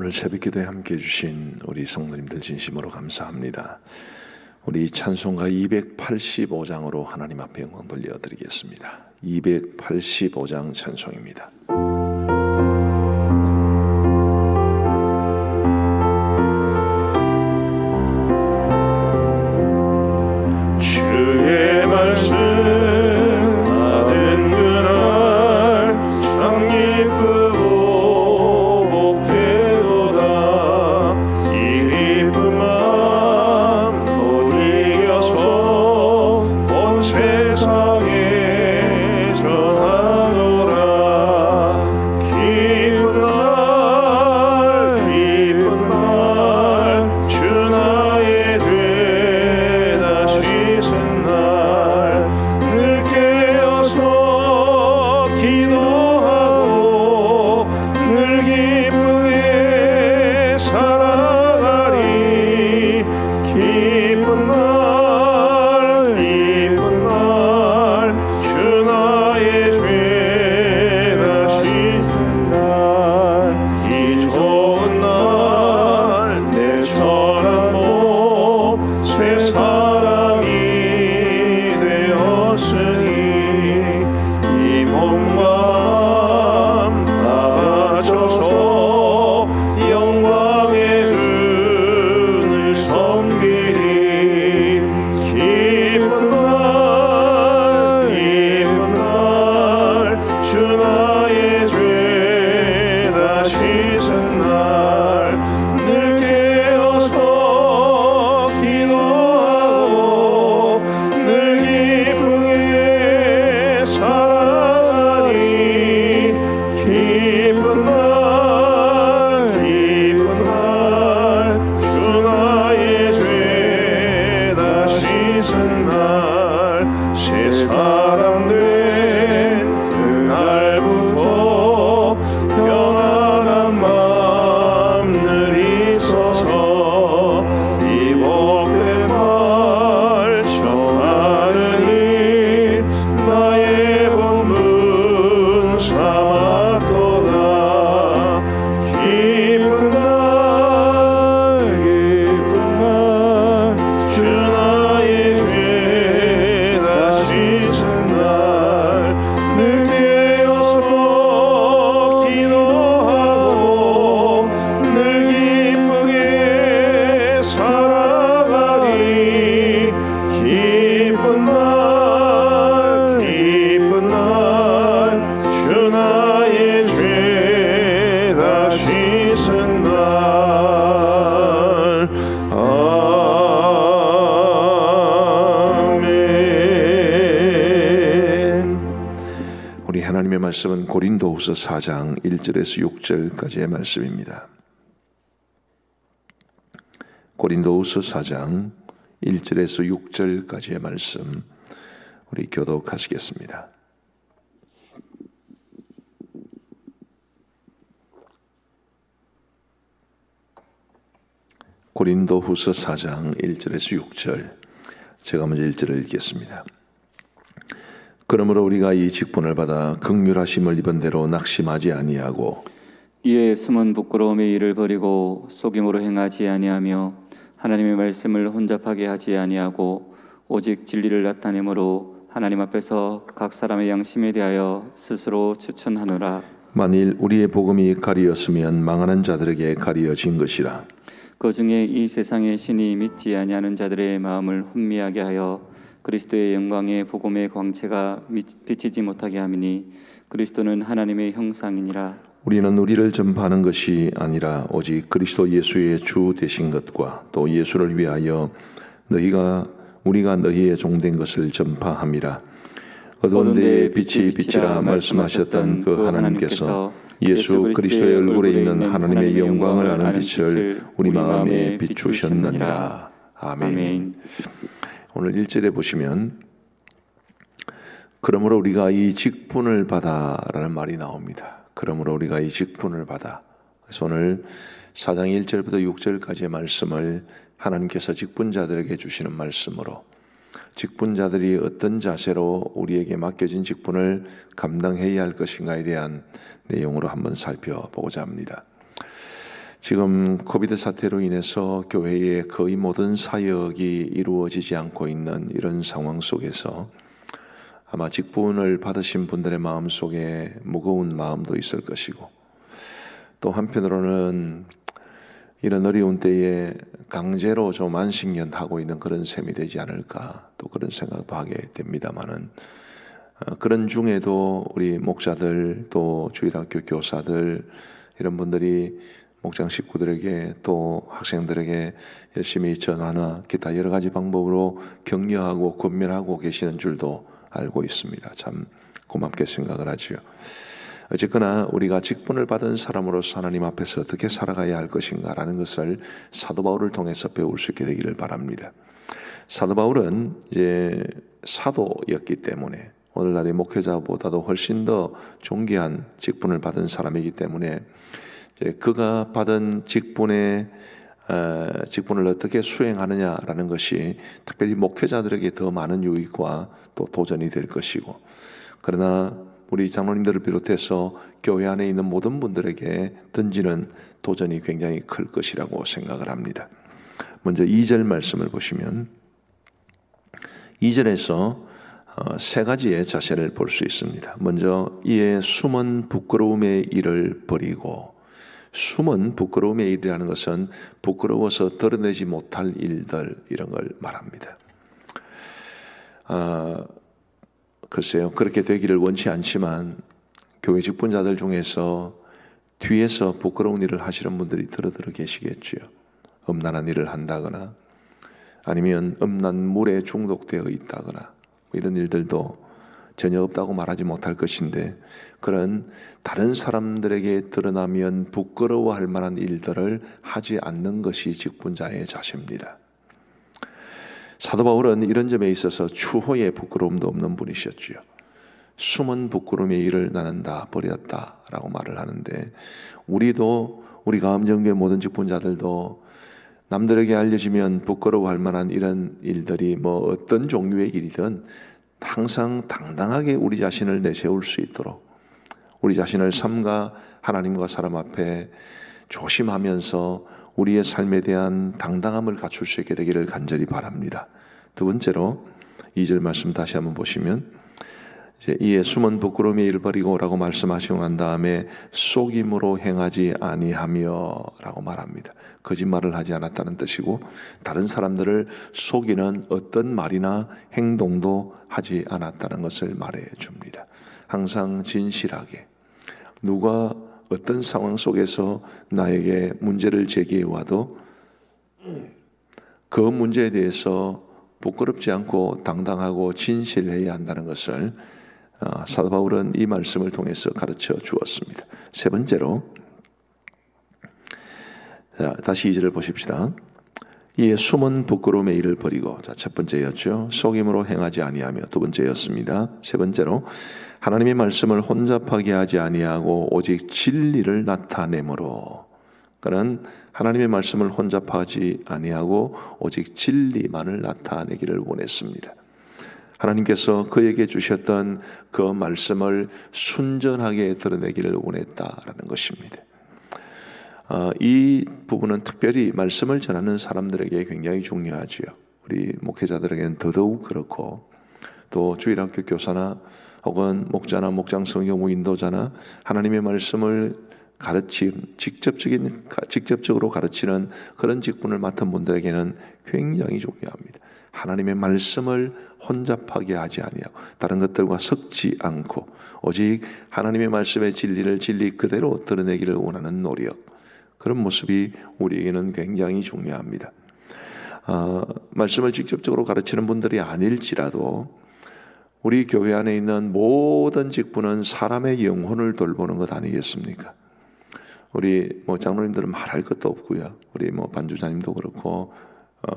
오늘 새벽기도에 함께 해주신 우리 성도님들 진심으로 감사합니다. 우리 찬송가 285장으로 하나님 앞에 영광 돌려드리겠습니다. 285장 찬송입니다. 주의 말씀 받은 그날 참 기쁘고 복되도다. 이 기쁜 마음 못 이겨서 온 세상에 전하노라. 기쁜 날 주 나의 죄 다시 씻은 날 늘 깨어서 기도하고 늘 기쁘게 살아가리. 기쁜 날 주 나의 죄 다시 씻은 날 이 좋은 날 내처럼 몸 새 사람이 되었으니 이 몸과 다 바쳐서 영광의 주를 섬기리. 기쁜 날 주 나의 죄 다 씻은 날 늘 깨어서 기도하고 늘 기쁘게 살아가리. 기쁜 날 주 나의 죄 다 씻은 날 새 사람 된 그날부터 평안한 마음 늘 있어서 이 복된 말 전하느니 나의 본분 삼았도다. 기쁜 날 주 나의 죄 다 씻은 날 늘 깨어서 기도하고 늘 기쁘게 살아가리. 기쁜 날 주 나의 죄 다 씻은 날. 아멘. 우리 하나님의 말씀은 고린도후서 4장 1절에서 6절까지의 말씀입니다. 고린도후서 4장 1절에서 6절까지의 말씀 우리 교독하시겠습니다. 고린도후서 4장 1절에서 6절, 제가 먼저 1절을 읽겠습니다. 그러므로 우리가 이 직분을 받아 긍휼하심을 입은 대로 낙심하지 아니하고 이에 숨은 부끄러움의 일을 버리고 속임으로 행하지 아니하며 하나님의 말씀을 혼잡하게 하지 아니하고 오직 진리를 나타내므로 하나님 앞에서 각 사람의 양심에 대하여 스스로 추천하노라. 만일 우리의 복음이 가리었으면 망하는 자들에게 가리어진 것이라. 그 중에 이 세상의 신이 믿지 아니하는 자들의 마음을 혼미하게 하여 그리스도의 영광의 복음의 광채가 비치지 못하게 함이니 그리스도는 하나님의 형상이니라. 우리는 우리를 전파하는 것이 아니라 오직 그리스도 예수의 주 되신 것과 또 예수를 위하여 우리가 너희의 종된 것을 전파함이라. 어두운 데에 빛이 비치라 말씀하셨던 그 하나님께서 예수 그리스도의 얼굴에 있는 하나님의 영광을 아는 빛을 우리 마음에 비추셨느니라. 아멘. 오늘 1절에 보시면 그러므로 우리가 이 직분을 받아라는 말이 나옵니다. 그러므로 우리가 이 직분을 받아. 그래서 오늘 4장 1절부터 6절까지의 말씀을 하나님께서 직분자들에게 주시는 말씀으로 직분자들이 어떤 자세로 우리에게 맡겨진 직분을 감당해야 할 것인가에 대한 내용으로 한번 살펴보고자 합니다. 지금 코비드 사태로 인해서 교회의 거의 모든 사역이 이루어지지 않고 있는 이런 상황 속에서 아마 직분을 받으신 분들의 마음속에 무거운 마음도 있을 것이고, 또 한편으로는 이런 어려운 때에 강제로 좀 안식년하고 있는 그런 셈이 되지 않을까, 또 그런 생각도 하게 됩니다만은, 그런 중에도 우리 목자들, 또 주일학교 교사들, 이런 분들이 목장 식구들에게 또 학생들에게 열심히 전화나 기타 여러 가지 방법으로 격려하고 권면하고 계시는 줄도 알고 있습니다. 참 고맙게 생각을 하지요. 어쨌거나 우리가 직분을 받은 사람으로서 하나님 앞에서 어떻게 살아가야 할 것인가라는 것을 사도 바울을 통해서 배울 수 있게 되기를 바랍니다. 사도 바울은 이제 사도였기 때문에 오늘날의 목회자보다도 훨씬 더 존귀한 직분을 받은 사람이기 때문에 이제 그가 받은 직분을 어떻게 수행하느냐라는 것이 특별히 목회자들에게 더 많은 유익과 또 도전이 될 것이고, 그러나 우리 장로님들을 비롯해서 교회 안에 있는 모든 분들에게 던지는 도전이 굉장히 클 것이라고 생각을 합니다. 먼저 2절 말씀을 보시면 2절에서 세 가지의 자세를 볼 수 있습니다. 먼저 이에 숨은 부끄러움의 일을 버리고, 숨은 부끄러움의 일이라는 것은 부끄러워서 드러내지 못할 일들, 이런 걸 말합니다. 글쎄요, 그렇게 되기를 원치 않지만 교회 직분자들 중에서 뒤에서 부끄러운 일을 하시는 분들이 들어 계시겠지요. 음란한 일을 한다거나 아니면 음란 물에 중독되어 있다거나 이런 일들도 전혀 없다고 말하지 못할 것인데, 그런 다른 사람들에게 드러나면 부끄러워할 만한 일들을 하지 않는 것이 직분자의 자세입니다. 사도 바울은 이런 점에 있어서 추호의 부끄러움도 없는 분이셨지요. 숨은 부끄러움의 일을 나는 다 버렸다라고 말을 하는데, 우리 가음정교회 모든 직분자들도 남들에게 알려지면 부끄러워할 만한 이런 일들이 어떤 종류의 일이든 항상 당당하게 우리 자신을 내세울 수 있도록 우리 자신을 삼가 하나님과 사람 앞에 조심하면서 우리의 삶에 대한 당당함을 갖출 수 있게 되기를 간절히 바랍니다. 두 번째로 2절 말씀 다시 한번 보시면 이제 이에 숨은 부끄러움의 일을 버리고라고 말씀하시고 난 다음에 속임으로 행하지 아니하며 라고 말합니다. 거짓말을 하지 않았다는 뜻이고, 다른 사람들을 속이는 어떤 말이나 행동도 하지 않았다는 것을 말해 줍니다. 항상 진실하게 누가 어떤 상황 속에서 나에게 문제를 제기해 와도 그 문제에 대해서 부끄럽지 않고 당당하고 진실해야 한다는 것을 사도 바울은 이 말씀을 통해서 가르쳐 주었습니다. 세 번째로, 다시 2절을 보십시다. 이에 숨은 부끄러움의 일을 버리고, 첫 번째였죠. 속임으로 행하지 아니하며, 두 번째였습니다. 세 번째로, 하나님의 말씀을 혼잡하게 하지 아니하고 오직 진리를 나타내므로. 그는 하나님의 말씀을 혼잡하지 아니하고 오직 진리만을 나타내기를 원했습니다. 하나님께서 그에게 주셨던 그 말씀을 순전하게 드러내기를 원했다라는 것입니다. 이 부분은 특별히 말씀을 전하는 사람들에게 굉장히 중요하지요. 우리 목회자들에게는 더더욱 그렇고, 또 주일학교 교사나 혹은 목자나 목장 성경 인도자나 하나님의 말씀을 직접적으로 가르치는 그런 직분을 맡은 분들에게는 굉장히 중요합니다. 하나님의 말씀을 혼잡하게 하지 아니하고 다른 것들과 섞지 않고 오직 하나님의 말씀의 진리를 진리 그대로 드러내기를 원하는 노력, 그런 모습이 우리에게는 굉장히 중요합니다. 말씀을 직접적으로 가르치는 분들이 아닐지라도 우리 교회 안에 있는 모든 직분은 사람의 영혼을 돌보는 것 아니겠습니까? 우리 장로님들은 말할 것도 없고요. 우리 반주자님도 그렇고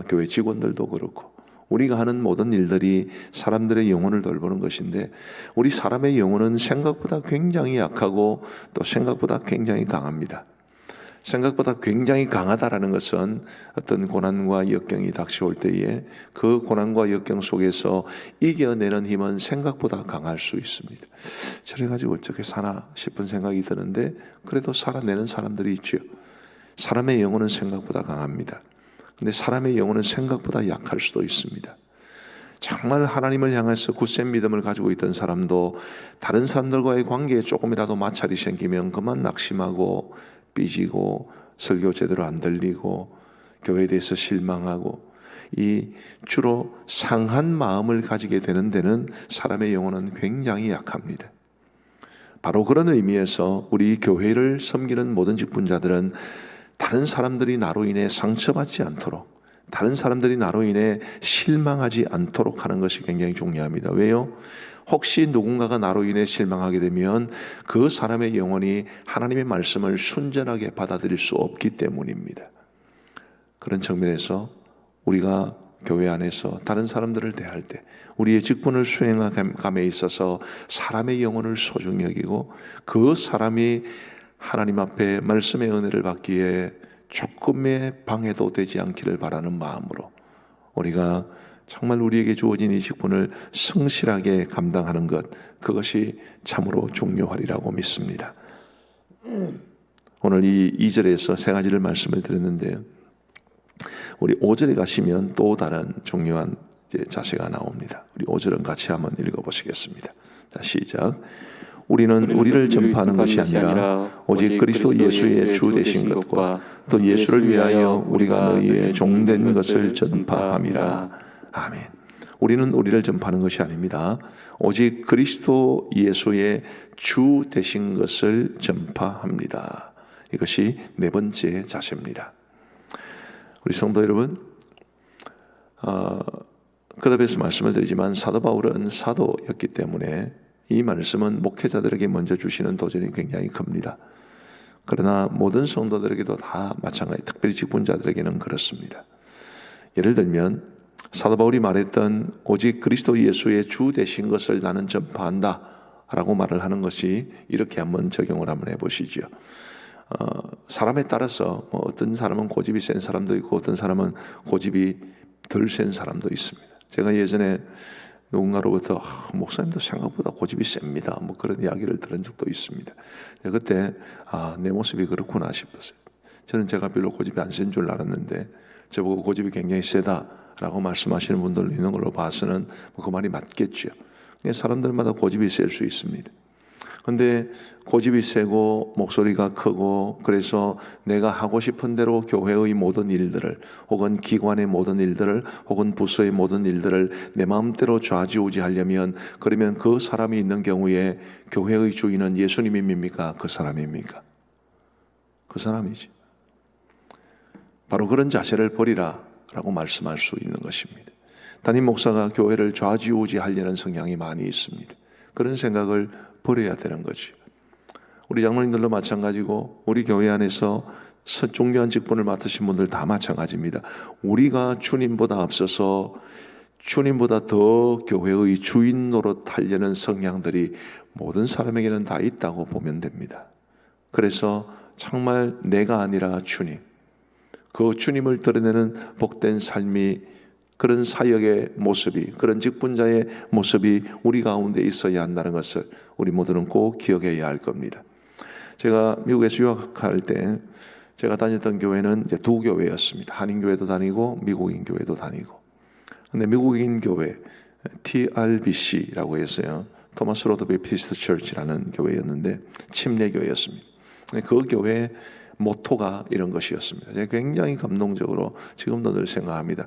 교회 직원들도 그렇고 우리가 하는 모든 일들이 사람들의 영혼을 돌보는 것인데, 우리 사람의 영혼은 생각보다 굉장히 약하고 또 생각보다 굉장히 강합니다. 생각보다 굉장히 강하다라는 것은 어떤 고난과 역경이 닥쳐올 때에 그 고난과 역경 속에서 이겨내는 힘은 생각보다 강할 수 있습니다. 저래가지고 어떻게 사나 싶은 생각이 드는데 그래도 살아내는 사람들이 있죠. 사람의 영혼은 생각보다 강합니다. 근데 사람의 영혼은 생각보다 약할 수도 있습니다. 정말 하나님을 향해서 굳센 믿음을 가지고 있던 사람도 다른 사람들과의 관계에 조금이라도 마찰이 생기면 그만 낙심하고 삐지고 설교 제대로 안 들리고 교회에 대해서 실망하고, 이 주로 상한 마음을 가지게 되는 데는 사람의 영혼은 굉장히 약합니다. 바로 그런 의미에서 우리 교회를 섬기는 모든 직분자들은 다른 사람들이 나로 인해 상처받지 않도록, 다른 사람들이 나로 인해 실망하지 않도록 하는 것이 굉장히 중요합니다. 왜요? 혹시 누군가가 나로 인해 실망하게 되면 그 사람의 영혼이 하나님의 말씀을 순전하게 받아들일 수 없기 때문입니다. 그런 측면에서 우리가 교회 안에서 다른 사람들을 대할 때 우리의 직분을 수행함에 있어서 사람의 영혼을 소중히 여기고, 그 사람이 하나님 앞에 말씀의 은혜를 받기에 조금의 방해도 되지 않기를 바라는 마음으로 우리가 정말 우리에게 주어진 이 직분을 성실하게 감당하는 것, 그것이 참으로 중요하리라고 믿습니다. 오늘 이 2절에서 세 가지를 말씀을 드렸는데요, 우리 5절에 가시면 또 다른 중요한 자세가 나옵니다. 우리 5절은 같이 한번 읽어보시겠습니다. 자, 시작. 우리는 우리를 전파하는 것이 아니라 오직 그리스도 예수의 주 되신 것과 또 예수를 위하여 우리가 너희의 종된 것을 전파함이라. 아멘. 우리는 우리를 전파하는 것이 아닙니다. 오직 그리스도 예수의 주 되신 것을 전파합니다. 이것이 네 번째 자세입니다. 우리 성도 여러분, 그다음에서 말씀을 드리지만 사도 바울은 사도였기 때문에 이 말씀은 목회자들에게 먼저 주시는 도전이 굉장히 큽니다. 그러나 모든 성도들에게도 다 마찬가지, 특별히 직분자들에게는 그렇습니다. 예를 들면 사도 바울이 말했던 오직 그리스도 예수의 주 되신 것을 나는 전파한다 라고 말을 하는 것이 이렇게 한번 적용을 한번 해보시죠. 사람에 따라서 어떤 사람은 고집이 센 사람도 있고 어떤 사람은 고집이 덜 센 사람도 있습니다. 제가 예전에 누군가로부터 목사님도 생각보다 고집이 셉니다, 뭐 그런 이야기를 들은 적도 있습니다. 그때 내 모습이 그렇구나 싶었어요. 저는 제가 별로 고집이 안 센 줄 알았는데 저보고 고집이 굉장히 세다라고 말씀하시는 분들 있는 걸로 봐서는 그 말이 맞겠죠. 사람들마다 고집이 셀 수 있습니다. 근데 고집이 세고 목소리가 크고, 그래서 내가 하고 싶은 대로 교회의 모든 일들을, 혹은 기관의 모든 일들을, 혹은 부서의 모든 일들을 내 마음대로 좌지우지하려면, 그러면 그 사람이 있는 경우에 교회의 주인은 예수님입니까? 그 사람입니까? 그 사람이지. 바로 그런 자세를 버리라 라고 말씀할 수 있는 것입니다. 담임 목사가 교회를 좌지우지하려는 성향이 많이 있습니다. 그런 생각을 버려야 되는 거죠. 우리 장로님들도 마찬가지고 우리 교회 안에서 중요한 직분을 맡으신 분들 다 마찬가지입니다. 우리가 주님보다 앞서서 주님보다 더 교회의 주인 노릇하려는 성향들이 모든 사람에게는 다 있다고 보면 됩니다. 그래서 정말 내가 아니라 주님, 그 주님을 드러내는 복된 삶이, 그런 사역의 모습이, 그런 직분자의 모습이 우리 가운데 있어야 한다는 것을 우리 모두는 꼭 기억해야 할 겁니다. 제가 미국에서 유학할 때 제가 다녔던 교회는 이제 두 교회였습니다. 한인교회도 다니고 미국인 교회도 다니고. 근데 미국인 교회 TRBC라고 했어요. 토마스 로드 베프티스트 처치라는 교회였는데 침례 교회였습니다. 그 교회 모토가 이런 것이었습니다. 제가 굉장히 감동적으로 지금도 늘 생각합니다.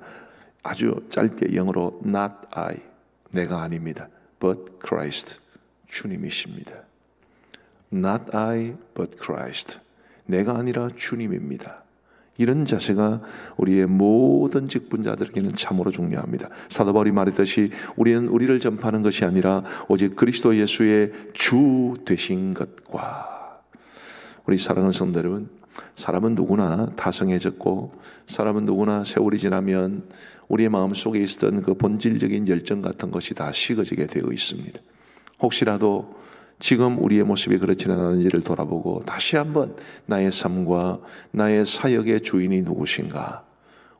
아주 짧게 영어로 not I, 내가 아닙니다. but Christ, 주님이십니다. not I, but Christ, 내가 아니라 주님입니다. 이런 자세가 우리의 모든 직분자들에게는 참으로 중요합니다. 사도 바울이 말했듯이 우리는 우리를 전파하는 것이 아니라 오직 그리스도 예수의 주 되신 것과. 우리 사랑하는 성도 여러분, 사람은 누구나 다성해졌고 사람은 누구나 세월이 지나면 우리의 마음속에 있었던 그 본질적인 열정 같은 것이 다 식어지게 되어 있습니다. 혹시라도 지금 우리의 모습이 그렇지는 않은지를 돌아보고 다시 한번 나의 삶과 나의 사역의 주인이 누구신가,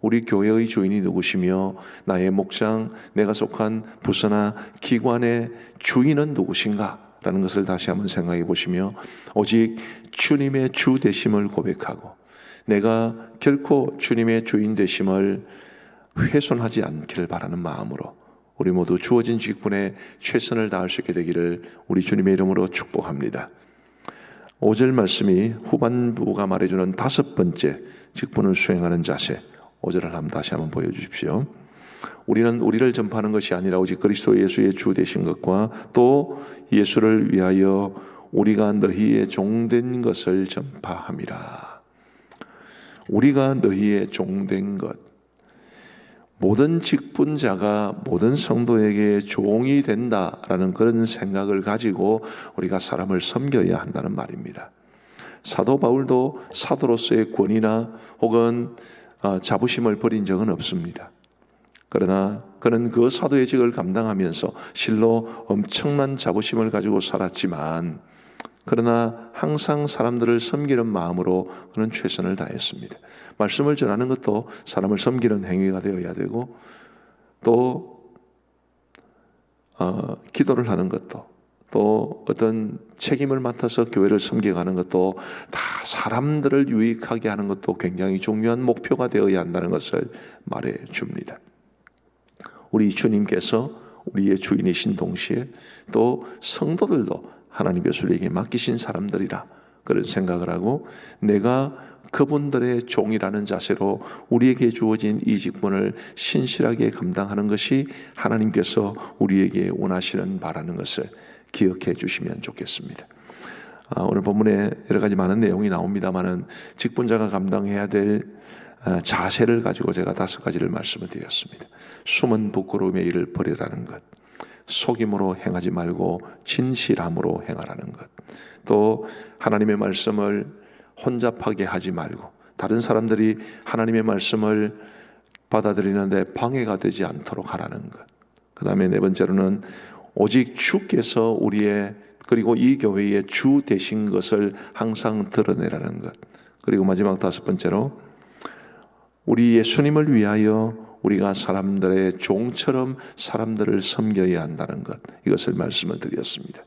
우리 교회의 주인이 누구시며 나의 목장, 내가 속한 부서나 기관의 주인은 누구신가 라는 것을 다시 한번 생각해 보시며 오직 주님의 주 되심을 고백하고 내가 결코 주님의 주인 되심을 훼손하지 않기를 바라는 마음으로 우리 모두 주어진 직분에 최선을 다할 수 있게 되기를 우리 주님의 이름으로 축복합니다. 5절 말씀이 후반부가 말해주는 5번째 직분을 수행하는 자세, 5절을 다시 한번 보여주십시오. 우리는 우리를 전파하는 것이 아니라 오직 그리스도 예수의 주 되신 것과 또 예수를 위하여 우리가 너희의 종된 것을 전파함이라. 우리가 너희의 종된 것, 모든 직분자가 모든 성도에게 종이 된다라는 그런 생각을 가지고 우리가 사람을 섬겨야 한다는 말입니다. 사도 바울도 사도로서의 권위나 혹은 자부심을 버린 적은 없습니다. 그러나 그는 그 사도의 직을 감당하면서 실로 엄청난 자부심을 가지고 살았지만 그러나 항상 사람들을 섬기는 마음으로 그는 최선을 다했습니다. 말씀을 전하는 것도 사람을 섬기는 행위가 되어야 되고 또 기도를 하는 것도 또 어떤 책임을 맡아서 교회를 섬겨가는 것도 다 사람들을 유익하게 하는 것도 굉장히 중요한 목표가 되어야 한다는 것을 말해 줍니다. 우리 주님께서 우리의 주인이신 동시에 또 성도들도 하나님께서 우리에게 맡기신 사람들이라 그런 생각을 하고 내가 그분들의 종이라는 자세로 우리에게 주어진 이 직분을 신실하게 감당하는 것이 하나님께서 우리에게 원하시는 바라는 것을 기억해 주시면 좋겠습니다. 오늘 본문에 여러 가지 많은 내용이 나옵니다만은 직분자가 감당해야 될 자세를 가지고 제가 5가지를 말씀을 드렸습니다. 숨은 부끄러움의 일을 버리라는 것, 속임으로 행하지 말고 진실함으로 행하라는 것, 또 하나님의 말씀을 혼잡하게 하지 말고 다른 사람들이 하나님의 말씀을 받아들이는데 방해가 되지 않도록 하라는 것, 그 다음에 4번째로는 오직 주께서 우리의 그리고 이 교회의 주 되신 것을 항상 드러내라는 것, 그리고 마지막 5번째로 우리 예수님을 위하여 우리가 사람들의 종처럼 사람들을 섬겨야 한다는 것, 이것을 말씀을 드렸습니다.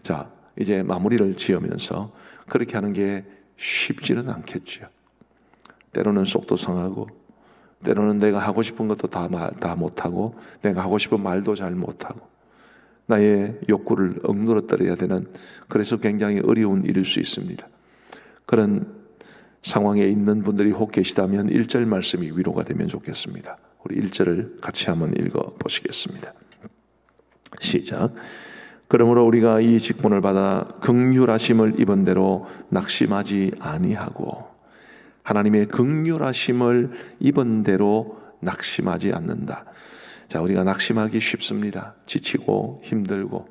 자, 이제 마무리를 지으면서 그렇게 하는 게 쉽지는 않겠죠. 때로는 속도 상하고 때로는 내가 하고 싶은 것도 다 못하고 내가 하고 싶은 말도 잘 못하고 나의 욕구를 억누르뜨려야 되는, 그래서 굉장히 어려운 일일 수 있습니다. 그런 상황에 있는 분들이 혹 계시다면 1절 말씀이 위로가 되면 좋겠습니다. 우리 1절을 같이 한번 읽어보시겠습니다. 시작. 그러므로 우리가 이 직분을 받아 긍휼하심을 입은 대로 낙심하지 아니하고, 하나님의 긍휼하심을 입은 대로 낙심하지 않는다. 자, 우리가 낙심하기 쉽습니다. 지치고 힘들고.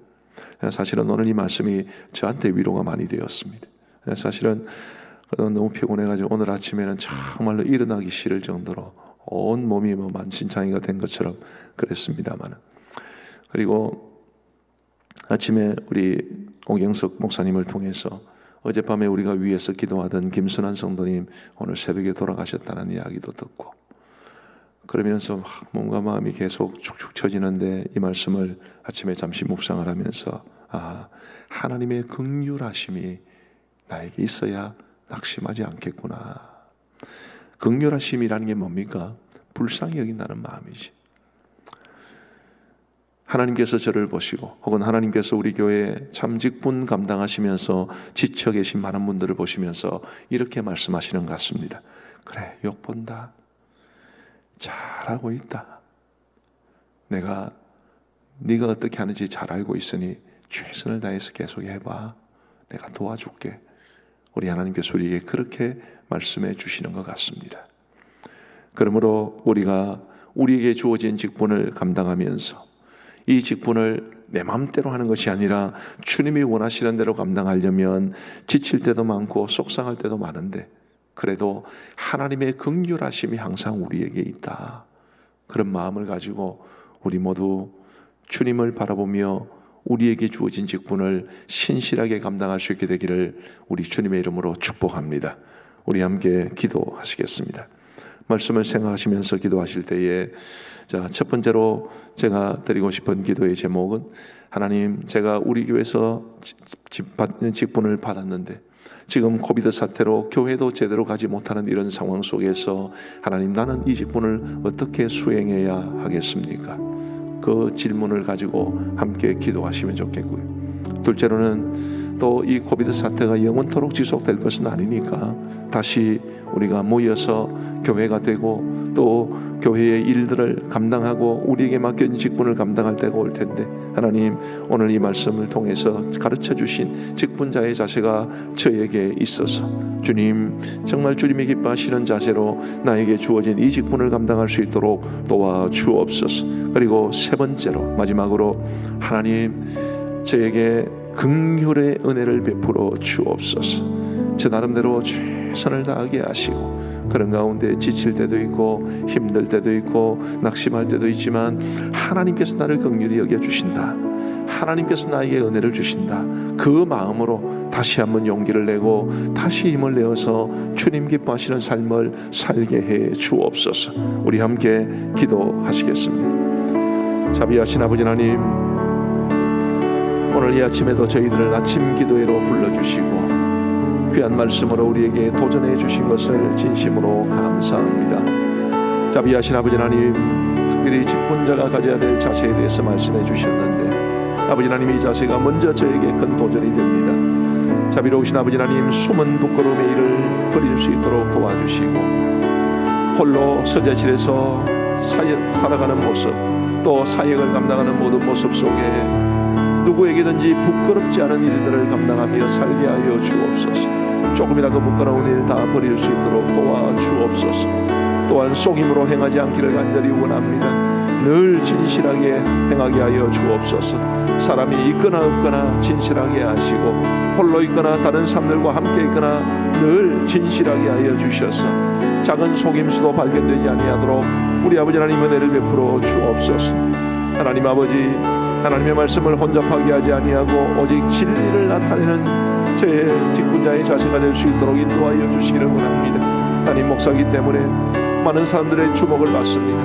사실은 오늘 이 말씀이 저한테 위로가 많이 되었습니다. 사실은 너무 피곤해가지고 오늘 아침에는 정말로 일어나기 싫을 정도로 온 몸이 만신창이가 된 것처럼 그랬습니다만, 그리고 아침에 우리 오경석 목사님을 통해서 어젯밤에 우리가 위에서 기도하던 김순환 성도님 오늘 새벽에 돌아가셨다는 이야기도 듣고, 그러면서 뭔가 마음이 계속 축축 처지는데 이 말씀을 아침에 잠시 묵상을 하면서 하나님의 긍휼하심이 나에게 있어야 낙심하지 않겠구나. 긍휼하심이라는 게 뭡니까? 불쌍히 여긴다는 마음이지. 하나님께서 저를 보시고 혹은 하나님께서 우리 교회에 참 직분 감당하시면서 지쳐 계신 많은 분들을 보시면서 이렇게 말씀하시는 것 같습니다. 그래, 욕본다. 잘하고 있다. 네가 어떻게 하는지 잘 알고 있으니 최선을 다해서 계속 해봐. 내가 도와줄게. 우리 하나님께서 우리에게 그렇게 말씀해 주시는 것 같습니다. 그러므로 우리가 우리에게 주어진 직분을 감당하면서 이 직분을 내 마음대로 하는 것이 아니라 주님이 원하시는 대로 감당하려면 지칠 때도 많고 속상할 때도 많은데, 그래도 하나님의 긍휼하심이 항상 우리에게 있다. 그런 마음을 가지고 우리 모두 주님을 바라보며 우리에게 주어진 직분을 신실하게 감당할 수 있게 되기를 우리 주님의 이름으로 축복합니다. 우리 함께 기도하시겠습니다. 말씀을 생각하시면서 기도하실 때에 첫 번째로 제가 드리고 싶은 기도의 제목은, 하나님, 제가 우리 교회에서 직분을 받았는데 지금 코비드 사태로 교회도 제대로 가지 못하는 이런 상황 속에서 하나님, 나는 이 직분을 어떻게 수행해야 하겠습니까? 그 질문을 가지고 함께 기도하시면 좋겠고요. 둘째로는 또 이 코비드 사태가 영원토록 지속될 것은 아니니까 다시 우리가 모여서 교회가 되고 또 교회의 일들을 감당하고 우리에게 맡겨진 직분을 감당할 때가 올 텐데, 하나님, 오늘 이 말씀을 통해서 가르쳐 주신 직분자의 자세가 저에게 있어서 주님, 정말 주님이 기뻐하시는 자세로 나에게 주어진 이 직분을 감당할 수 있도록 도와주옵소서. 그리고 세 번째로, 마지막으로, 하나님, 저에게 긍휼의 은혜를 베풀어 주옵소서. 제 나름대로 최선을 다하게 하시고 그런 가운데 지칠 때도 있고 힘들 때도 있고 낙심할 때도 있지만 하나님께서 나를 긍휼히 여겨주신다, 하나님께서 나에게 은혜를 주신다, 그 마음으로 다시 한번 용기를 내고 다시 힘을 내어서 주님 기뻐하시는 삶을 살게 해 주옵소서. 우리 함께 기도하시겠습니다. 자비하신 아버지 하나님, 오늘 이 아침에도 저희들을 아침 기도회로 불러주시고 귀한 말씀으로 우리에게 도전해 주신 것을 진심으로 감사합니다. 자비하신 아버지 하나님, 특별히 직분자가 가져야 될 자세에 대해서 말씀해 주셨는데, 아버지 하나님, 이 자세가 먼저 저에게 큰 도전이 됩니다. 자비로우신 아버지 하나님, 숨은 부끄러움의 일을 버릴 수 있도록 도와주시고 홀로 서재실에서 살아가는 모습, 또 사역을 감당하는 모든 모습 속에 누구에게든지 부끄럽지 않은 일들을 감당하며 살게 하여 주옵소서. 조금이라도 부끄러운 일 다 버릴 수 있도록 도와주옵소서. 또한 속임으로 행하지 않기를 간절히 원합니다. 늘 진실하게 행하게 하여 주옵소서. 사람이 있거나 없거나 진실하게 하시고 홀로 있거나 다른 사람들과 함께 있거나 늘 진실하게 하여 주셔서 작은 속임수도 발견되지 아니하도록 우리 아버지 하나님 은혜를 베풀어 주옵소서. 하나님 아버지, 하나님의 말씀을 혼잡하게 하지 아니하고 오직 진리를 나타내는 저의 직분자의 자세가 될 수 있도록 인도하여 주시기를 원합니다. 담임 목사이기 때문에 많은 사람들의 주목을 받습니다.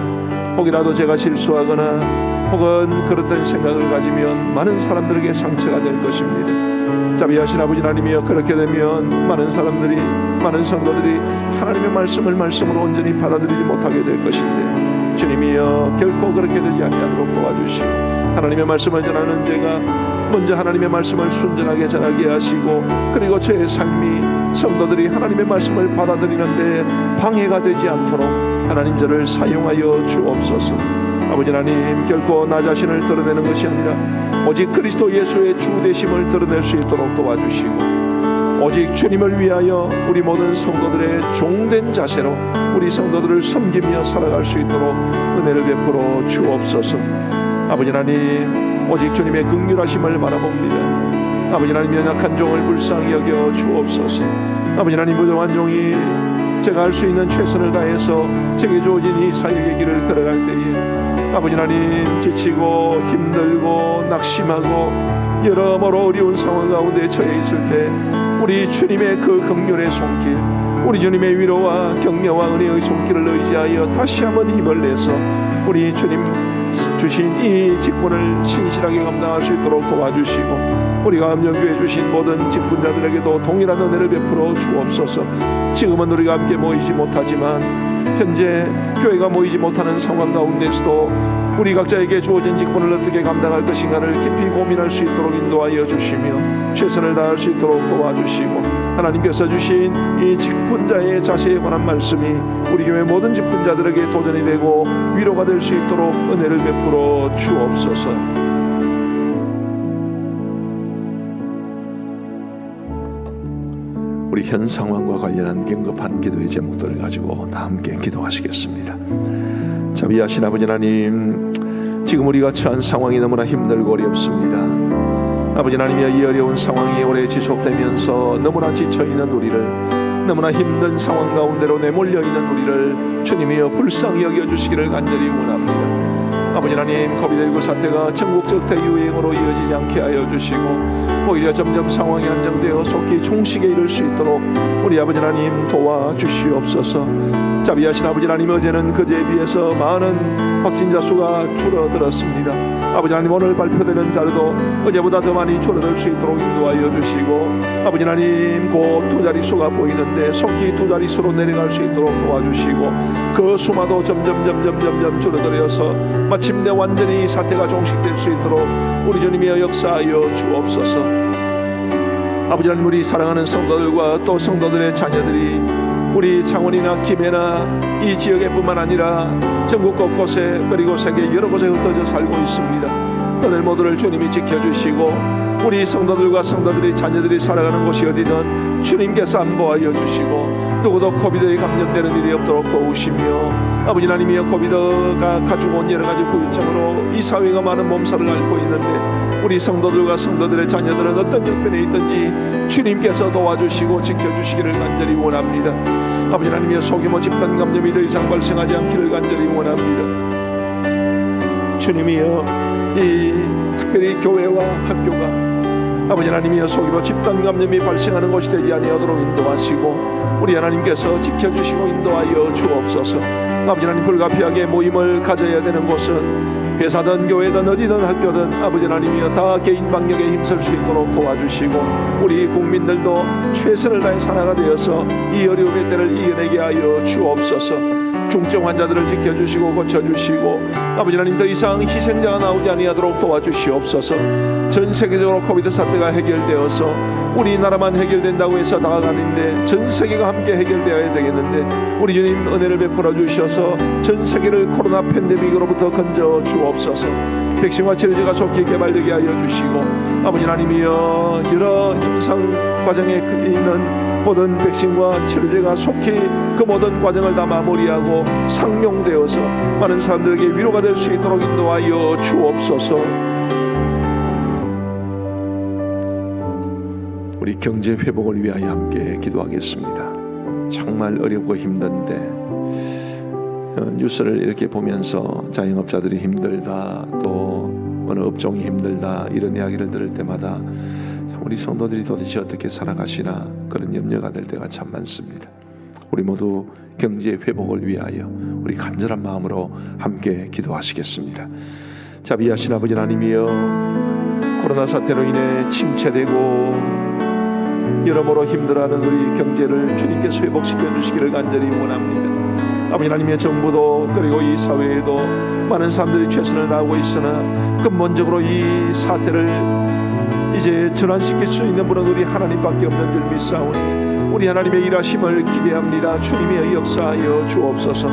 혹이라도 제가 실수하거나 혹은 그렇다는 생각을 가지면 많은 사람들에게 상처가 될 것입니다. 자비하신 아버지 하나님이여, 그렇게 되면 많은 사람들이, 많은 성도들이 하나님의 말씀을 말씀으로 온전히 받아들이지 못하게 될 것인데, 주님이여, 결코 그렇게 되지 아니하도록 도와주시고 하나님의 말씀을 전하는 제가 먼저 하나님의 말씀을 순전하게 전하게 하시고, 그리고 저의 삶이 성도들이 하나님의 말씀을 받아들이는데 방해가 되지 않도록 하나님 저를 사용하여 주옵소서. 아버지 하나님, 결코 나 자신을 드러내는 것이 아니라 오직 그리스도 예수의 주 되심을 드러낼 수 있도록 도와주시고, 오직 주님을 위하여 우리 모든 성도들의 종된 자세로 우리 성도들을 섬기며 살아갈 수 있도록 은혜를 베풀어 주옵소서. 아버지 하나님, 오직 주님의 긍휼하심을 바라봅니다. 아버지 하나님, 연약한 종을 불쌍히 여겨 주옵소서. 아버지 하나님, 부족한 종이 제가 할 수 있는 최선을 다해서 제게 주어진 이 사역의 길을 걸어갈 때에 아버지 하나님, 지치고 힘들고 낙심하고 여러모로 어려운 상황 가운데 처해 있을 때 우리 주님의 그 긍휼의 손길, 우리 주님의 위로와 격려와 은혜의 손길을 의지하여 다시 한번 힘을 내서 우리 주님 주신 이 직분을 신실하게 감당할 수 있도록 도와주시고, 우리가 함정교회 주신 모든 직분자들에게도 동일한 은혜를 베풀어 주옵소서. 지금은 우리가 함께 모이지 못하지만 현재 교회가 모이지 못하는 상황 가운데서도 우리 각자에게 주어진 직분을 어떻게 감당할 것인가를 깊이 고민할 수 있도록 인도하여 주시며 최선을 다할 수 있도록 도와주시고, 하나님께서 주신 이 직분자의 자세에 관한 말씀이 우리 교회 모든 직분자들에게 도전이 되고 위로가 될 수 있도록 은혜를 베풀어 주옵소서. 우리 현 상황과 관련한 긴급한 기도의 제목들을 가지고 다 함께 기도하시겠습니다. 자비하신 아버지 하나님, 지금 우리가 처한 상황이 너무나 힘들고 어렵습니다. 아버지 하나님이여, 이 어려운 상황이 오래 지속되면서 너무나 지쳐있는 우리를, 너무나 힘든 상황 가운데로 내몰려 있는 우리를 주님이여 불쌍히 여겨주시기를 간절히 원합니다. 아버지 하나님, 코비드19 사태가 전국적 대유행으로 이어지지 않게 하여 주시고 오히려 점점 상황이 안정되어 속히 종식에 이를 수 있도록 우리 아버지 하나님 도와주시옵소서. 자비하신 아버지 하나님, 어제는 그제에 비해서 많은 확진자 수가 줄어들었습니다. 아버지 하나님, 오늘 발표되는 자료도 어제보다 더 많이 줄어들 수 있도록 인도하여 주시고 아버지 하나님, 곧 두 자릿수가 보이는데 속히 두 자릿수로 내려갈 수 있도록 도와주시고 그 수마도 점점 줄어들어서 마침내 완전히 사태가 종식될 수 있도록 우리 주님이여 역사하여 주옵소서. 아버지 하나님, 우리 사랑하는 성도들과 또 성도들의 자녀들이 우리 창원이나 김해나 이 지역에 뿐만 아니라 전국 곳곳에 그리고 세계 여러 곳에 흩어져 살고 있습니다. 그들 모두를 주님이 지켜주시고 우리 성도들과 성도들의 자녀들이 살아가는 곳이 어디든 주님께서 안보하여 주시고 누구도 코비드에 감염되는 일이 없도록 도우시며 아버지 하나님이여, 코비드가 가지고 온 여러 가지 후유증으로 이 사회가 많은 몸살을 앓고 있는데 우리 성도들과 성도들의 자녀들은 어떤 형편에 있든지 주님께서 도와주시고 지켜주시기를 간절히 원합니다. 아버지 하나님이여, 소규모 집단 감염이 더 이상 발생하지 않기를 간절히 원합니다. 주님이여, 이 특별히 교회와 학교가 아버지 하나님이여 소규모 집단 감염이 발생하는 곳이 되지 아니하도록 인도하시고 우리 하나님께서 지켜주시고 인도하여 주옵소서. 아버지 하나님, 불가피하게 모임을 가져야 되는 곳은 회사든 교회든 어디든 학교든 아버지 하나님이여 다 개인 방역에 힘쓸 수 있도록 도와주시고 우리 국민들도 최선을 다해 살아가 되어서 이 어려움의 때를 이겨내게 하여 주옵소서. 중증 환자들을 지켜주시고 고쳐주시고 아버지 하나님, 더 이상 희생자가 나오지 아니하도록 도와주시옵소서. 전 세계적으로 코비드 사태가 해결되어서 우리나라만 해결된다고 해서 다가가는데 전 세계가 함께 해결되어야 되겠는데 우리 주님 은혜를 베풀어 주셔서 전 세계를 코로나 팬데믹으로부터 건져 주옵소서. 백신과 치료제가 속히 개발되게 하여 주시고 아버지 하나님이여, 여러 임상 과정에 있는 모든 백신과 치료제가 속히 그 모든 과정을 다 마무리하고 상용되어서 많은 사람들에게 위로가 될 수 있도록 인도하여 주옵소서. 우리 경제 회복을 위하여 함께 기도하겠습니다. 정말 어렵고 힘든데 뉴스를 이렇게 보면서 자영업자들이 힘들다, 또 어느 업종이 힘들다 이런 이야기를 들을 때마다 우리 성도들이 도대체 어떻게 살아가시나 그런 염려가 될 때가 참 많습니다. 우리 모두 경제 회복을 위하여 우리 간절한 마음으로 함께 기도하시겠습니다. 자비하신 아버지 하나님이여, 코로나 사태로 인해 침체되고 여러모로 힘들어하는 우리 경제를 주님께서 회복시켜 주시기를 간절히 원합니다. 아버지 하나님의 정부도 그리고 이 사회에도 많은 사람들이 최선을 다하고 있으나 근본적으로 이 사태를 이제 전환시킬 수 있는 분은 우리 하나님밖에 없는 줄 믿사오니 우리 하나님의 일하심을 기대합니다. 주님의 역사하여 주옵소서.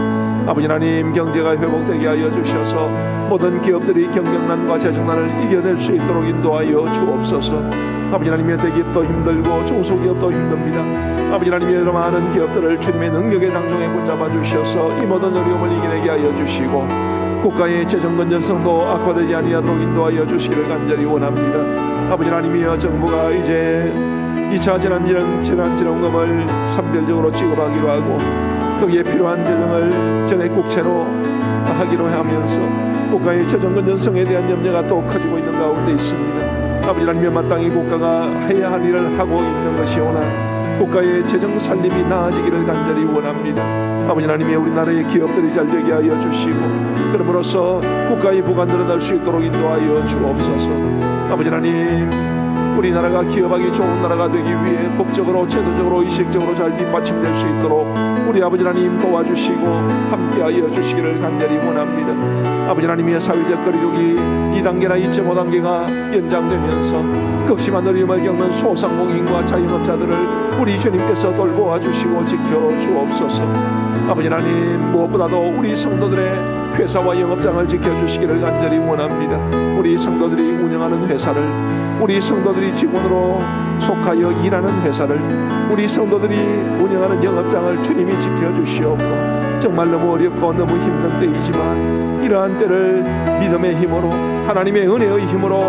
아버지 하나님, 경제가 회복되게 하여 주셔서 모든 기업들이 경영난과 재정난을 이겨낼 수 있도록 인도하여 주옵소서. 아버지 하나님의 대기업도 힘들고 중소기업도 힘듭니다. 아버지 하나님의 여러 많은 기업들을 주님의 능력의 장중에 붙잡아 주셔서 이 모든 어려움을 이겨내게 하여 주시고 국가의 재정 건전성도 악화되지 아니하도록 인도하여 주시기를 간절히 원합니다. 아버지 하나님이여, 정부가 이제 2차 재난지원금을 선별적으로 지급하기로 하고 거기에 필요한 재정을 전액국채로 하기로 하면서 국가의 재정 건전성에 대한 염려가 또 커지고 있는 가운데 있습니다. 아버지 하나님, 마땅히 국가가 해야 할 일을 하고 있는 것이오나 국가의 재정 살림이 나아지기를 간절히 원합니다. 아버지 하나님의 우리나라의 기업들이 잘 되게 하여 주시고 그럼으로써 국가의 부가 늘어날 수 있도록 인도하여 주옵소서. 아버지 하나님, 우리나라가 기업하기 좋은 나라가 되기 위해 법적으로 제도적으로 의식적으로 잘 뒷받침될 수 있도록 우리 아버지 하나님 도와주시고 함께하여 주시기를 간절히 원합니다. 아버지 하나님의 사회적 거리두기 2단계나 2.5단계가 연장되면서 극심한 어려움을 겪는 소상공인과 자영업자들을 우리 주님께서 돌보아 주시고 지켜주옵소서. 아버지 하나님, 무엇보다도 우리 성도들의 회사와 영업장을 지켜주시기를 간절히 원합니다. 우리 성도들이 운영하는 회사를, 우리 성도들이 직원으로 속하여 일하는 회사를, 우리 성도들이 운영하는 영업장을 주님이 지켜주시옵고 정말 너무 어렵고 너무 힘든 때이지만 이러한 때를 믿음의 힘으로 하나님의 은혜의 힘으로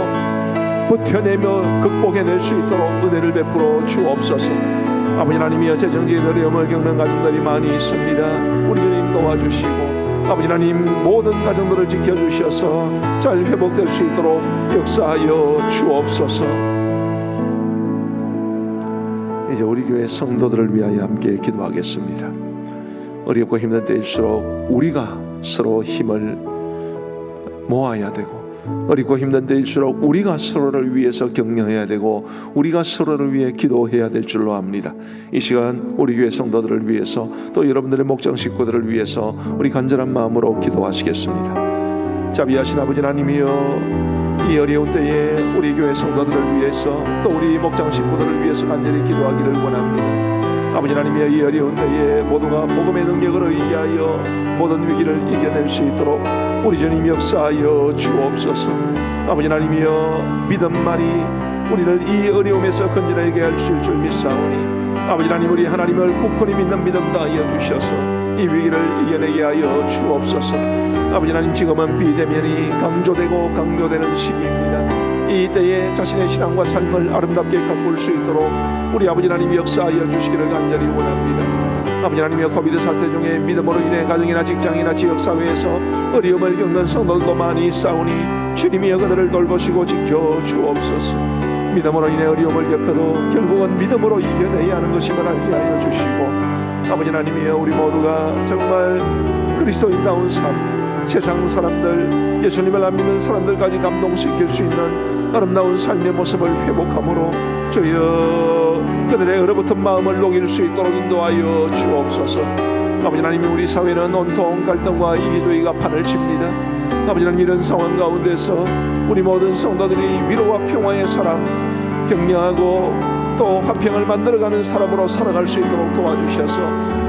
버텨내며 극복해낼 수 있도록 은혜를 베풀어 주옵소서. 아버지 하나님이여, 재정적인 어려움을 겪는 가정들이 많이 있습니다. 우리 주님 도와주시고 아버지 하나님 모든 가정들을 지켜주셔서 잘 회복될 수 있도록 역사하여 주옵소서. 이제 우리 교회 성도들을 위하여 함께 기도하겠습니다. 어렵고 힘든 때일수록 우리가 서로 힘을 모아야 되고, 어렵고 힘든 때일수록 우리가 서로를 위해서 격려해야 되고, 우리가 서로를 위해 기도해야 될 줄로 압니다. 이 시간 우리 교회 성도들을 위해서, 또 여러분들의 목장 식구들을 위해서 우리 간절한 마음으로 기도하시겠습니다. 자비하신 아버지 하나님이여, 이 어려운 때에 우리 교회 성도들을 위해서, 또 우리 목장 식구들을 위해서 간절히 기도하기를 원합니다. 아버지 하나님이여, 이 어려운 때에 모두가 복음의 능력을 의지하여 모든 위기를 이겨낼 수 있도록 우리 주님 역사하여 주옵소서. 아버지 하나님이여, 믿음만이 우리를 이 어려움에서 건져내게 할 수 있을 줄 믿사오니, 아버지 하나님 우리 하나님을 굳건히 믿는 믿음 다하여 주셔서 이 위기를 이겨내게 하여 주옵소서. 아버지 하나님, 지금은 비대면이 강조되고 강요되는 시기입니다. 이 때에 자신의 신앙과 삶을 아름답게 가꿀 수 있도록 우리 아버지 하나님 역사하여 주시기를 간절히 원합니다. 아버지 하나님의 코비드 사태 중에 믿음으로 인해 가정이나 직장이나 지역사회에서 어려움을 겪는 성도들도 많이 있사오니 주님이 그들을 돌보시고 지켜 주옵소서. 믿음으로 인해 어려움을 겪어도 결국은 믿음으로 이겨내야 하는 것임을 알게 하여 주시고, 아버지 하나님이여, 우리 모두가 정말 그리스도인다운 삶, 세상 사람들, 예수님을 안 믿는 사람들까지 감동시킬 수 있는 아름다운 삶의 모습을 회복함으로 주여 그들의 얼어붙은 마음을 녹일 수 있도록 인도하여 주옵소서. 아버지 하나님, 우리 사회는 온통 갈등과 이기주의가 판을 칩니다. 아버지 하나님, 이런 상황 가운데서 우리 모든 성도들이 위로와 평화의 사람, 격려하고 또 화평을 만들어가는 사람으로 살아갈 수 있도록 도와주셔서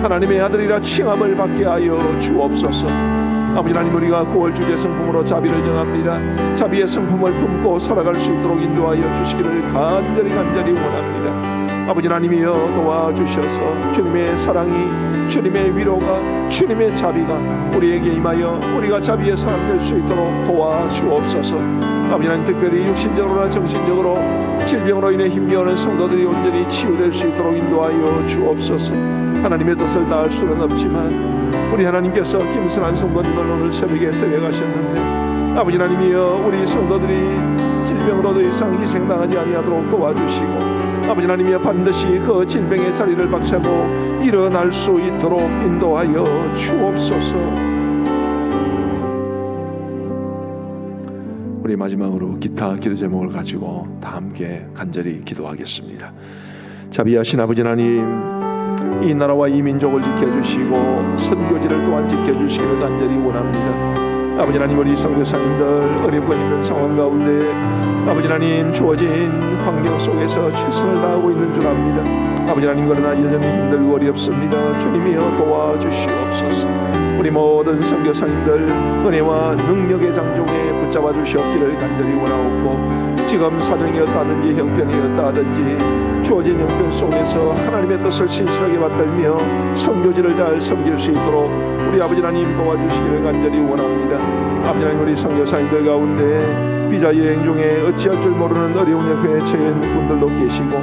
하나님의 아들이라 칭함을 받게 하여 주옵소서. 아버지 하나님, 우리가 9월 주제 성품으로 자비를 정합니다. 자비의 성품을 품고 살아갈 수 있도록 인도하여 주시기를 간절히 원합니다. 아버지 하나님이여, 도와주셔서 주님의 사랑이, 주님의 위로가, 주님의 자비가 우리에게 임하여 우리가 자비의 사람 될 수 있도록 도와주옵소서. 아버지 하나님, 특별히 육신적으로나 정신적으로 질병으로 인해 힘겨워하는 성도들이 온전히 치유될 수 있도록 인도하여 주옵소서. 하나님의 뜻을 다할 수는 없지만 우리 하나님께서 김순환 성도님을 오늘 새벽에 데려가셨는데, 아버지 하나님이여, 우리 성도들이 질병으로 더 이상 희생당하지 아니하도록 도와주시고, 아버지 하나님이여, 반드시 그 질병의 자리를 박차고 일어날 수 있도록 인도하여 주옵소서. 우리 마지막으로 기타 기도 제목을 가지고 다 함께 간절히 기도하겠습니다. 자비하신 아버지 하나님, 이 나라와 이 민족을 지켜주시고 선교지를 또한 지켜주시기를 간절히 원합니다. 아버지 하나님, 우리 선교사님들 어렵고 힘든 상황 가운데 아버지 하나님 주어진 환경 속에서 최선을 다하고 있는 줄 압니다. 아버지 하나님, 그러나 여전히 힘들고 어렵습니다. 주님이여, 도와주시옵소서. 우리 모든 선교사님들 은혜와 능력의 장종에 붙잡아 주시옵기를 간절히 원하옵고, 지금 사정이 어떠하든지 형편이 어떠하든지 주어진 형편 속에서 하나님의 뜻을 신실하게 받들며 선교지를 잘 섬길 수 있도록 우리 아버지 하나님 도와주시기를 간절히 원합니다. 아버지 하나님, 우리 선교사님들 가운데 비자 여행 중에 어찌할 줄 모르는 어려운 형편에 처해 있는 분들도 계시고,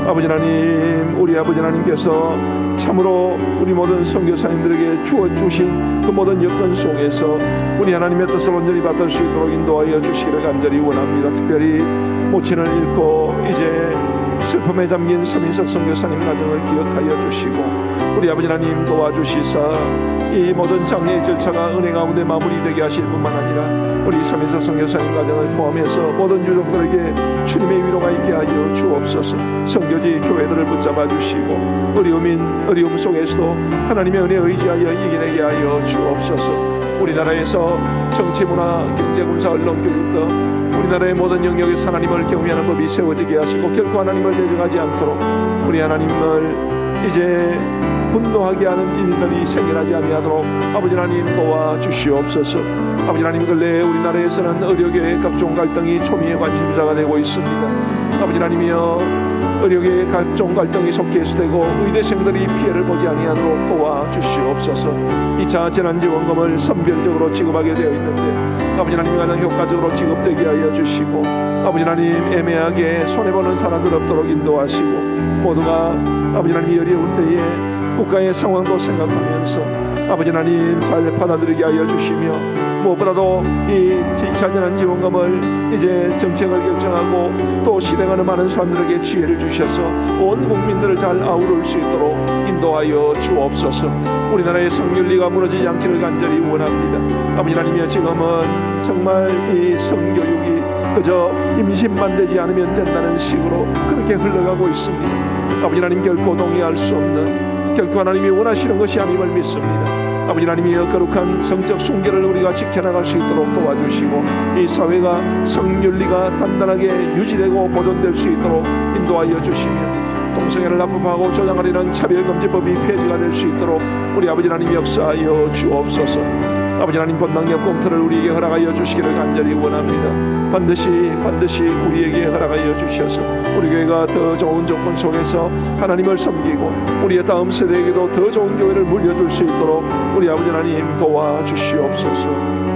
아버지 하나님, 우리 아버지 하나님께서 참으로 우리 모든 선교사님들에게 주어주신 그 모든 여건 속에서 우리 하나님의 뜻을 온전히 받을 수 있도록 인도하여 주시기를 간절히 원합니다. 특별히 모친을 잃고 이제 슬픔에 잠긴 서민석 선교사님 가정을 기억하여 주시고, 우리 아버지 하나님 도와주시사 이 모든 장례의 절차가 은혜 가운데 마무리되게 하실 뿐만 아니라 우리 서민석 선교사님 가정을 포함해서 모든 유족들에게 주님의 위로가 있게 하여 주옵소서. 선교지 교회들을 붙잡아 주시고 어려움 속에서도 하나님의 은혜에 의지하여 이겨내게 하여 주옵소서. 우리나라에서 정치, 문화, 경제, 군사, 언론, 교육 등 우리나라의 모든 영역에서 하나님을 경외하는 법이 세워지게 하시고 결코 하나님을 대적하지 않도록 우리 하나님을 이제 분노하게 하는 일들이 생겨나지 아니하도록 아버지 하나님 도와주시옵소서. 아버지 하나님, 근래 우리나라에서는 의료계의 각종 갈등이 초미의 관심사가 되고 있습니다. 아버지 하나님이여, 의료계의 각종 갈등이 속개수되고 의대생들이 피해를 보지 아니하도록 도와주시옵소서. 2차 재난지원금을 선별적으로 지급하게 되어 있는데 아버지 하나님이 가장 효과적으로 지급되게 하여 주시고, 아버지 하나님 애매하게 손해보는 사람들 없도록 인도하시고, 모두가 아버지 하나님 어려운 때에 국가의 상황도 생각하면서 아버지 하나님 잘 받아들이게 하여 주시며, 무엇보다도 이 2차 재난지원금을 이제 정책을 결정하고 또 실행하는 많은 사람들에게 지혜를 주셔서 온 국민들을 잘 아우를 수 있도록 인도하여 주옵소서. 우리나라의 성윤리가 무너지지 않기를 간절히 원합니다. 아버지 하나님이여, 지금은 정말 이 성교육이 그저 임신만 되지 않으면 된다는 식으로 그렇게 흘러가고 있습니다. 아버지 하나님, 결코 동의할 수 없는, 결코 하나님이 원하시는 것이 아님을 믿습니다. 아버지 하나님이여, 거룩한 성적 순결을 우리가 지켜나갈 수 있도록 도와주시고, 이 사회가 성윤리가 단단하게 유지되고 보존될 수 있도록 인도하여 주시며, 동성애를 납법하고 조장하려는 차별금지법이 폐지가 될 수 있도록 우리 아버지 하나님 역사하여 주옵소서. 아버지 하나님, 본당역 공터를 우리에게 허락하여 주시기를 간절히 원합니다. 반드시 우리에게 허락하여 주셔서 우리 교회가 더 좋은 조건 속에서 하나님을 섬기고 우리의 다음 세대에게도 더 좋은 교회를 물려줄 수 있도록 우리 아버지 하나님 도와주시옵소서.